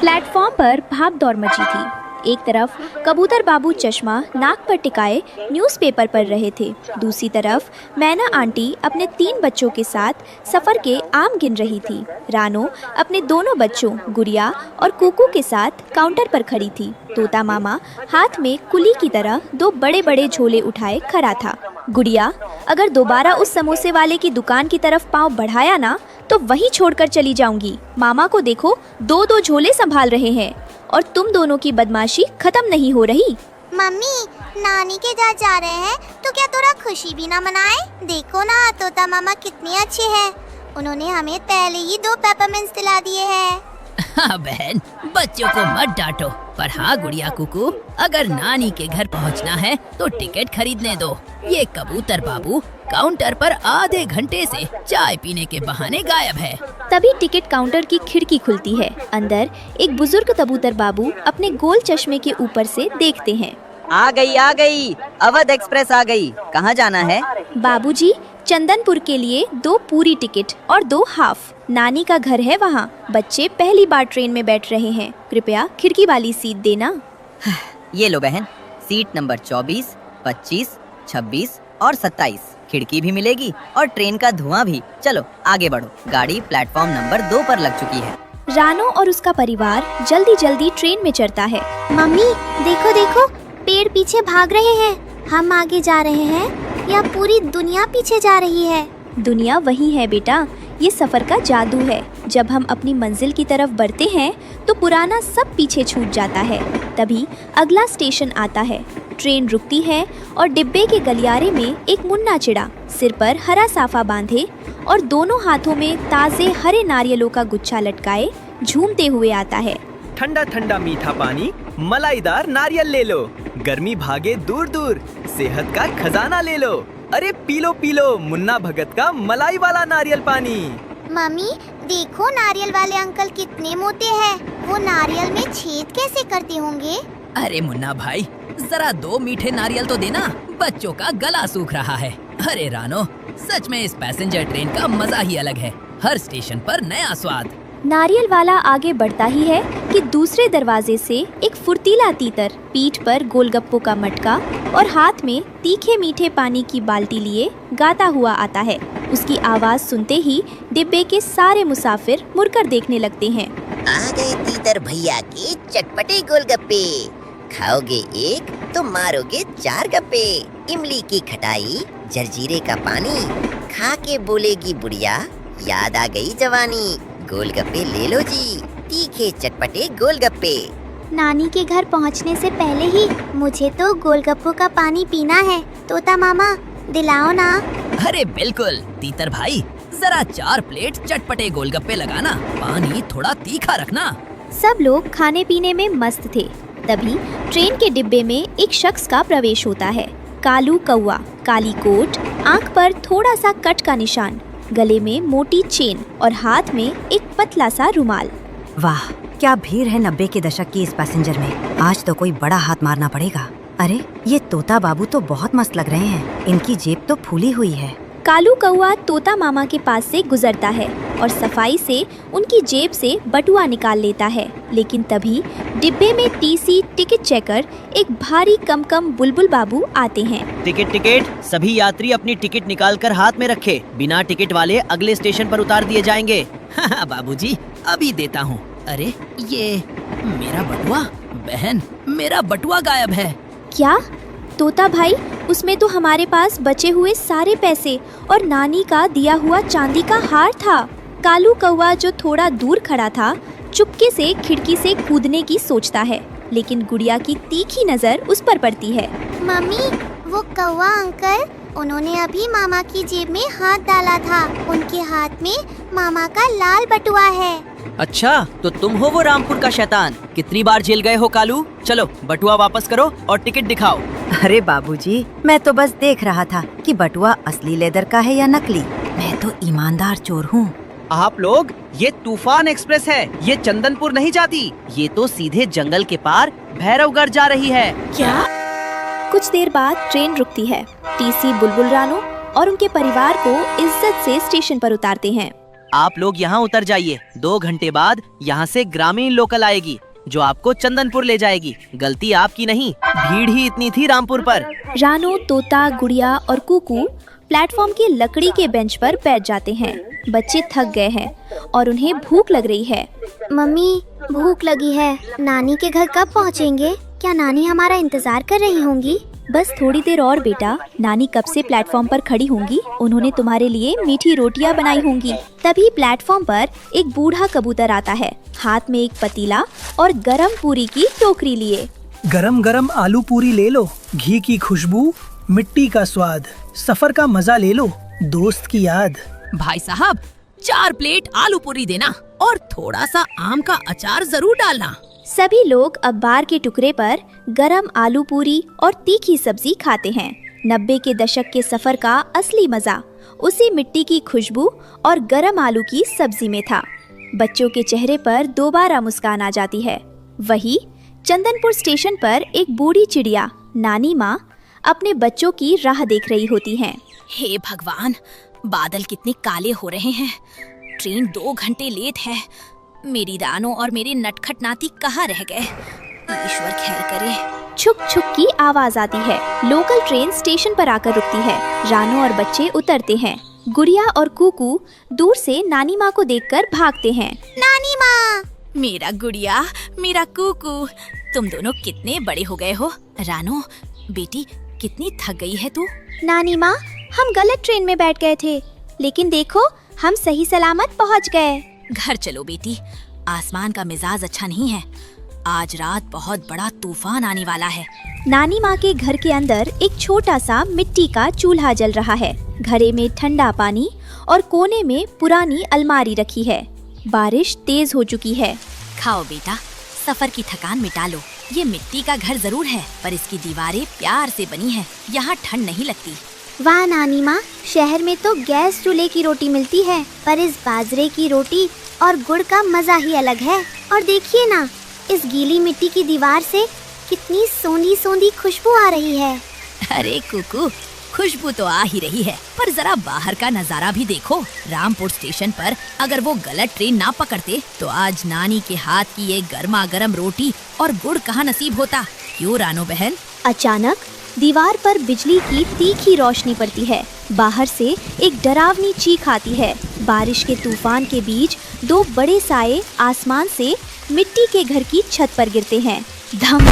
Platform पर भाग दौड़ मची थी। एक तरफ कबूतर बाबू चश्मा नाक पर टिकाए न्यूज़पेपर पढ़ रहे थे, दूसरी तरफ मैना आंटी अपने 3 बच्चों के साथ सफर के आम गिन रही थी। रानो अपने दोनों बच्चों गुड़िया और कुकू के साथ काउंटर पर खड़ी थी। तोता मामा हाथ में कुली की तरह 2 बड़े बड़े झोले उठाए खड़ा था। गुड़िया, अगर दोबारा उस समोसे वाले की दुकान की तरफ पाँव बढ़ाया ना तो वहीं छोड़कर चली जाऊंगी। मामा को देखो, 2-2 झोले संभाल रहे हैं और तुम दोनों की बदमाशी खत्म नहीं हो रही। मम्मी, नानी के घर जा रहे हैं तो क्या थोड़ा खुशी भी ना मनाए? देखो ना, तोता मामा कितने अच्छे हैं। उन्होंने हमें पहले ही 2 पेपरमिंट्स दिला दिए हैं। हाँ बहन, बच्चों को मत डांटो। पर हाँ गुड़िया कुकू, अगर नानी के घर पहुँचना है तो टिकट खरीदने दो। ये कबूतर बाबू काउंटर पर आधे घंटे से चाय पीने के बहाने गायब है। तभी टिकट काउंटर की खिड़की खुलती है। अंदर एक बुजुर्ग कबूतर बाबू अपने गोल चश्मे के ऊपर से देखते हैं। आ गई, अवध एक्सप्रेस आ गई। कहाँ जाना है? बाबूजी, चंदनपुर के लिए 2 पूरी टिकट और 2 हाफ। नानी का घर है वहाँ। बच्चे पहली बार ट्रेन में बैठ रहे हैं, कृपया खिड़की वाली सीट देना। ये लो बहन, सीट नंबर 24, 25, 26 और 27। खिड़की भी मिलेगी और ट्रेन का धुआं भी। चलो आगे बढ़ो, गाड़ी प्लेटफॉर्म नंबर 2 पर लग चुकी है। रानो और उसका परिवार जल्दी जल्दी ट्रेन में चढ़ता है। मम्मी, देखो देखो, पेड़ पीछे भाग रहे हैं। हम आगे जा रहे हैं या पूरी दुनिया पीछे जा रही है? दुनिया वही है बेटा, ये सफर का जादू है। जब हम अपनी मंजिल की तरफ बढ़ते हैं तो पुराना सब पीछे छूट जाता है। तभी अगला स्टेशन आता है। ट्रेन रुकती है और डिब्बे के गलियारे में एक मुन्ना चिड़ा सिर पर हरा साफा बांधे और दोनों हाथों में ताजे हरे नारियलों का गुच्छा लटकाए झूमते हुए आता है। ठंडा ठंडा मीठा पानी, मलाईदार नारियल ले लो। गर्मी भागे दूर दूर, सेहत का खजाना ले लो। अरे पी लो मुन्ना भगत का मलाई वाला नारियल पानी। मम्मी, देखो नारियल वाले अंकल कितने मोटे हैं। वो नारियल में छेद कैसे करते होंगे? अरे मुन्ना भाई, जरा 2 मीठे नारियल तो देना, बच्चों का गला सूख रहा है। अरे रानो, सच में इस पैसेंजर ट्रेन का मजा ही अलग है। हर स्टेशन पर नया स्वाद। नारियल वाला आगे बढ़ता ही है कि दूसरे दरवाजे से एक फुर्तीला तीतर पीठ पर गोलगप्पों का मटका और हाथ में तीखे मीठे पानी की बाल्टी लिए गाता हुआ आता है। उसकी आवाज सुनते ही डिब्बे के सारे मुसाफिर मुड़कर देखने लगते हैं। आ गए तीतर भैया के चटपटे गोलगप्पे। खाओगे एक तो मारोगे 4 गप्पे। इमली की खटाई, जरजीरे का पानी, खा के बोलेगी बुढ़िया, याद आ गई जवानी। गोलगप्पे ले लो जी, तीखे चटपटे गोलगप्पे। नानी के घर पहुंचने से पहले ही मुझे तो गोलगप्पों का पानी पीना है। तोता मामा, दिलाओ ना। अरे बिल्कुल तीतर भाई, जरा 4 प्लेट चटपटे गोलगप्पे लगाना, पानी थोड़ा तीखा रखना। सब लोग खाने पीने में मस्त थे। तभी ट्रेन के डिब्बे में एक शख्स का प्रवेश होता है। कालू कौवा, काली कोट, आंख पर थोड़ा सा कट का निशान, गले में मोटी चेन और हाथ में एक पतला सा रुमाल। वाह, क्या भीड़ है 90 के दशक की इस पैसेंजर में। आज तो कोई बड़ा हाथ मारना पड़ेगा। अरे ये तोता बाबू तो बहुत मस्त लग रहे हैं। इनकी जेब तो फूली हुई है। कालू कौवा तोता मामा के पास से गुजरता है और सफाई से उनकी जेब से बटुआ निकाल लेता है। लेकिन तभी डिब्बे में टीसी टिकट चेकर एक भारी कम बुलबुल बाबू आते हैं। टिकट, सभी यात्री अपनी टिकट निकालकर हाथ में रखे। बिना टिकट वाले अगले स्टेशन पर उतार दिए जाएंगे। हाँ बाबूजी, अभी देता हूँ। अरे ये मेरा बटुआ। बहन, मेरा बटुआ गायब है। क्या? तोता भाई, उसमें तो हमारे पास बचे हुए सारे पैसे और नानी का दिया हुआ चांदी का हार था। कालू कौवा जो थोड़ा दूर खड़ा था, चुपके से खिड़की से कूदने की सोचता है, लेकिन गुड़िया की तीखी नजर उस पर पड़ती है। मम्मी, वो कौवा अंकल, उन्होंने अभी मामा की जेब में हाथ डाला था। उनके हाथ में मामा का लाल बटुआ है। अच्छा, तो तुम हो वो रामपुर का शैतान। कितनी बार जेल गए हो कालू? चलो बटुआ वापस करो और टिकट दिखाओ। अरे बाबूजी, मैं तो बस देख रहा था कि बटुआ असली लेदर का है या नकली। मैं तो ईमानदार चोर हूँ। आप लोग, ये तूफान एक्सप्रेस है, ये चंदनपुर नहीं जाती। ये तो सीधे जंगल के पार भैरवगढ़ जा रही है। क्या? कुछ देर बाद ट्रेन रुकती है। टीसी बुलबुल रानो और उनके परिवार को इज्जत से स्टेशन पर उतारते हैं। आप लोग यहाँ उतर जाइए। 2 घंटे बाद यहाँ से ग्रामीण लोकल आएगी जो आपको चंदनपुर ले जाएगी। गलती आपकी नहीं, भीड़ ही इतनी थी रामपुर पर। रानू, तोता, गुड़िया और कुकू प्लेटफॉर्म की लकड़ी के बेंच पर बैठ जाते हैं। बच्चे थक गए हैं और उन्हें भूख लग रही है। मम्मी, भूख लगी है। नानी के घर कब पहुँचेंगे? क्या नानी हमारा इंतजार कर रही होंगी? बस थोड़ी देर और बेटा, नानी कब से प्लेटफॉर्म पर खड़ी होंगी। उन्होंने तुम्हारे लिए मीठी रोटियां बनाई होंगी। तभी प्लेटफॉर्म पर एक बूढ़ा कबूतर आता है, हाथ में एक पतीला और गरम पूरी की टोकरी लिए। गरम गरम आलू पूरी ले लो, घी की खुशबू, मिट्टी का स्वाद, सफर का मजा ले लो, दोस्त की याद। भाई साहब, 4 प्लेट आलू पूरी देना और थोड़ा सा आम का अचार जरूर डालना। सभी लोग अब बार के टुकड़े पर गरम आलू पूरी और तीखी सब्जी खाते हैं। 90 के दशक के सफर का असली मजा उसी मिट्टी की खुशबू और गरम आलू की सब्जी में था। बच्चों के चेहरे पर दोबारा मुस्कान आ जाती है। वही चंदनपुर स्टेशन पर एक बूढ़ी चिड़िया नानी माँ अपने बच्चों की राह देख रही होती हैं। हे भगवान, बादल कितने काले हो रहे हैं। ट्रेन 2 घंटे लेट है। मेरी रानो और मेरे नटखट नाती कहाँ रह गए? ईश्वर खैर करे। छुक छुक की आवाज आती है। लोकल ट्रेन स्टेशन पर आकर रुकती है। रानो और बच्चे उतरते हैं। गुड़िया और कुकू दूर से नानी माँ को देखकर भागते हैं। नानी माँ! मेरा गुड़िया, मेरा कुकू, तुम दोनों कितने बड़े हो गए हो। रानो बेटी, कितनी थक गई है तू? नानी माँ, हम गलत ट्रेन में बैठ गए थे, लेकिन देखो हम सही सलामत पहुँच गए। घर चलो बेटी, आसमान का मिजाज अच्छा नहीं है। आज रात बहुत बड़ा तूफान आने वाला है। नानी माँ के घर के अंदर एक छोटा सा मिट्टी का चूल्हा जल रहा है। घड़े में ठंडा पानी और कोने में पुरानी अलमारी रखी है। बारिश तेज हो चुकी है। खाओ बेटा, सफर की थकान मिटा लो। ये मिट्टी का घर जरूर है, पर इसकी दीवारें प्यार से बनी है। यहाँ ठंड नहीं लगती। वाह नानी माँ, शहर में तो गैस चूल्हे की रोटी मिलती है, पर इस बाजरे की रोटी और गुड़ का मजा ही अलग है। और देखिए ना, इस गीली मिट्टी की दीवार से कितनी सोंधी सोंधी खुशबू आ रही है। अरे कुकू, खुशबू तो आ ही रही है, पर जरा बाहर का नजारा भी देखो। रामपुर स्टेशन पर अगर वो गलत ट्रेन ना पकड़ते तो आज नानी के हाथ की ये गर्मा गर्म रोटी और गुड़ कहाँ नसीब होता। क्यों रानो बहन? अचानक दीवार पर बिजली की तीखी रोशनी पड़ती है। बाहर से एक डरावनी चीख आती है। बारिश के तूफान के बीच 2 बड़े साए आसमान से मिट्टी के घर की छत पर गिरते हैं। धम!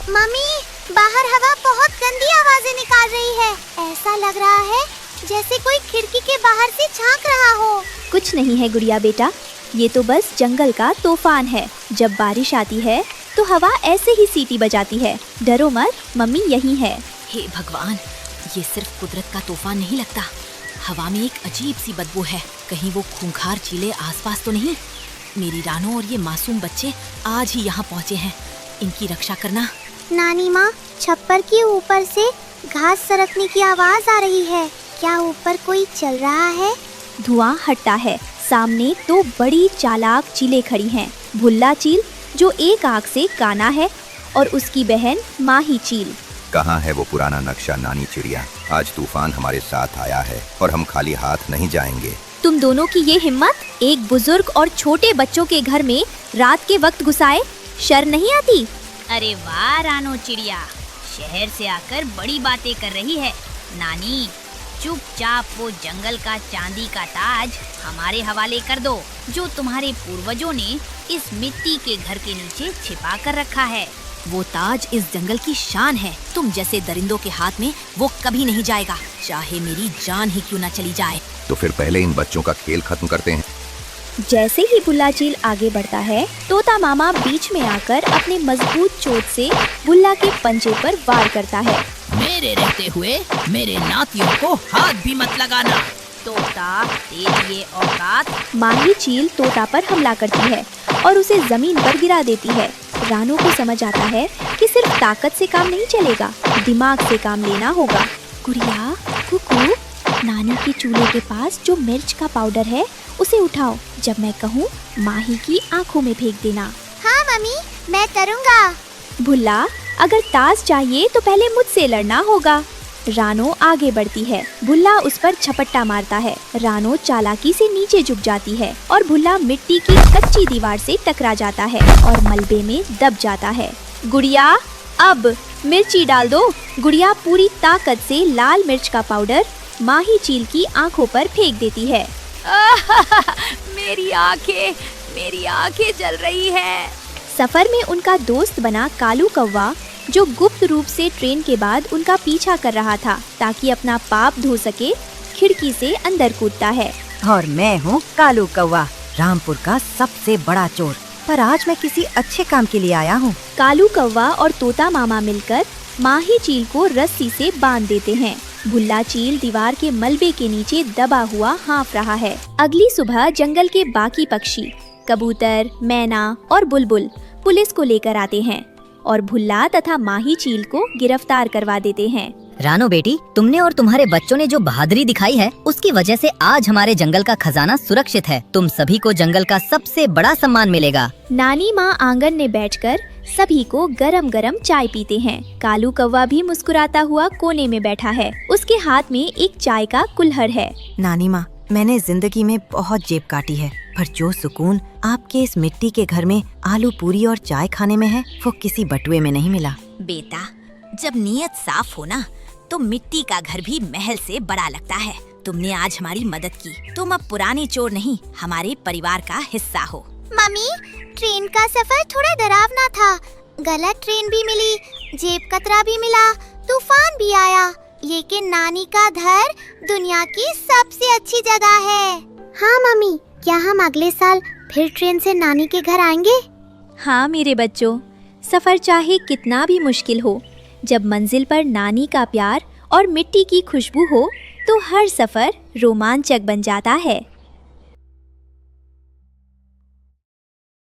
मम्मी, बाहर हवा बहुत गंदी आवाजें निकाल रही है। ऐसा लग रहा है जैसे कोई खिड़की के बाहर से झांक रहा हो। कुछ नहीं है गुड़िया बेटा, ये तो बस जंगल का तूफान है। जब बारिश आती है तो हवा ऐसे ही सीटी बजाती है। डरो मत, मम्मी यही है। हे भगवान, ये सिर्फ कुदरत का तूफान नहीं लगता। हवा में एक अजीब सी बदबू है। कहीं वो खूंखार चीले आसपास तो नहीं? मेरी रानो और ये मासूम बच्चे आज ही यहाँ पहुँचे हैं। इनकी रक्षा करना। नानी माँ, छप्पर के ऊपर से घास सरकने की आवाज आ रही है। क्या ऊपर कोई चल रहा है? धुआं हटता है। सामने 2 बड़ी चालाक चीलें खड़ी हैं। भुल्ला चील जो एक आँख से काना है और उसकी बहन माही चील। कहाँ है वो पुराना नक्शा नानी चिड़िया? आज तूफान हमारे साथ आया है और हम खाली हाथ नहीं जाएंगे। तुम दोनों की ये हिम्मत, एक बुजुर्ग और छोटे बच्चों के घर में रात के वक्त घुसाए, शर्म नहीं आती? अरे वाह रानो चिड़िया, शहर से आकर बड़ी बातें कर रही है। नानी, चुपचाप वो जंगल का चांदी का ताज हमारे हवाले कर दो, जो तुम्हारे पूर्वजों ने इस मिट्टी के घर के नीचे छिपा कर रखा है। वो ताज इस जंगल की शान है। तुम जैसे दरिंदों के हाथ में वो कभी नहीं जाएगा, चाहे मेरी जान ही क्यों न चली जाए। तो फिर पहले इन बच्चों का खेल खत्म करते हैं। जैसे ही बुल्ला चील आगे बढ़ता है, तोता मामा बीच में आकर अपने मजबूत चोट से बुल्ला के पंजे पर वार करता है। मेरे रहते हुए मेरे नातियों को हाथ भी मत लगाना। तोता, तेरी ये औकात। माही चील तोता पर हमला करती है और उसे जमीन पर गिरा देती है। रानो को समझ आता है कि सिर्फ ताकत से काम नहीं चलेगा, दिमाग से काम लेना होगा। गुड़िया, कुकू, नानी के चूल्हे के पास जो मिर्च का पाउडर है उसे उठाओ। जब मैं कहूँ माही की आंखों में फेंक देना। हाँ मम्मी, मैं करूँगा। भुल्ला, अगर ताज चाहिए तो पहले मुझसे लड़ना होगा। रानो आगे बढ़ती है। भुल्ला उस पर झपट्टा मारता है। रानो चालाकी से नीचे झुक जाती है और भुल्ला मिट्टी की कच्ची दीवार से टकरा जाता है और मलबे में दब जाता है। गुड़िया, अब मिर्ची डाल दो। गुड़िया पूरी ताकत से लाल मिर्च का पाउडर माही चील की आंखों पर फेंक देती है। मेरी आंखें जल रही है। सफर में उनका दोस्त बना कालू कौवा, जो गुप्त रूप से ट्रेन के बाद उनका पीछा कर रहा था ताकि अपना पाप धो सके, खिड़की से अंदर कूदता है। और मैं हूँ कालू कौवा, रामपुर का सबसे बड़ा चोर। पर आज मैं किसी अच्छे काम के लिए आया हूँ। कालू कौवा और तोता मामा मिलकर माही चील को रस्सी से बांध देते हैं। भुल्ला चील दीवार के मलबे के नीचे दबा हुआ हाँफ रहा है। अगली सुबह जंगल के बाकी पक्षी, कबूतर, मैना और बुलबुल पुलिस को लेकर आते हैं और भुल्ला तथा माही चील को गिरफ्तार करवा देते हैं। रानो बेटी, तुमने और तुम्हारे बच्चों ने जो बहादुरी दिखाई है, उसकी वजह से आज हमारे जंगल का खजाना सुरक्षित है। तुम सभी को जंगल का सबसे बड़ा सम्मान मिलेगा। नानी माँ आंगन में बैठकर सभी को गरम गरम चाय पीते हैं। कालू कौवा भी मुस्कुराता हुआ कोने में बैठा है। उसके हाथ में एक चाय का कुल्हड़ है। नानी माँ, मैंने जिंदगी में बहुत जेब काटी है, पर जो सुकून आपके इस मिट्टी के घर में आलू पूरी और चाय खाने में है, वो किसी बटुए में नहीं मिला। बेटा, जब नीयत साफ हो ना, तो मिट्टी का घर भी महल से बड़ा लगता है। तुमने आज हमारी मदद की। तुम अब पुराने चोर नहीं, हमारे परिवार का हिस्सा हो। मम्मी, ट्रेन का सफर थोड़ा डरावना था। गलत ट्रेन भी मिली, जेब कतरा भी मिला, तूफान भी आया, लेकिन नानी का घर दुनिया की सबसे अच्छी जगह है। हाँ मम्मी, क्या हम अगले साल फिर ट्रेन से नानी के घर आएंगे? हाँ मेरे बच्चों, सफर चाहे कितना भी मुश्किल हो, जब मंजिल पर नानी का प्यार और मिट्टी की खुशबू हो, तो हर सफर रोमांचक बन जाता है।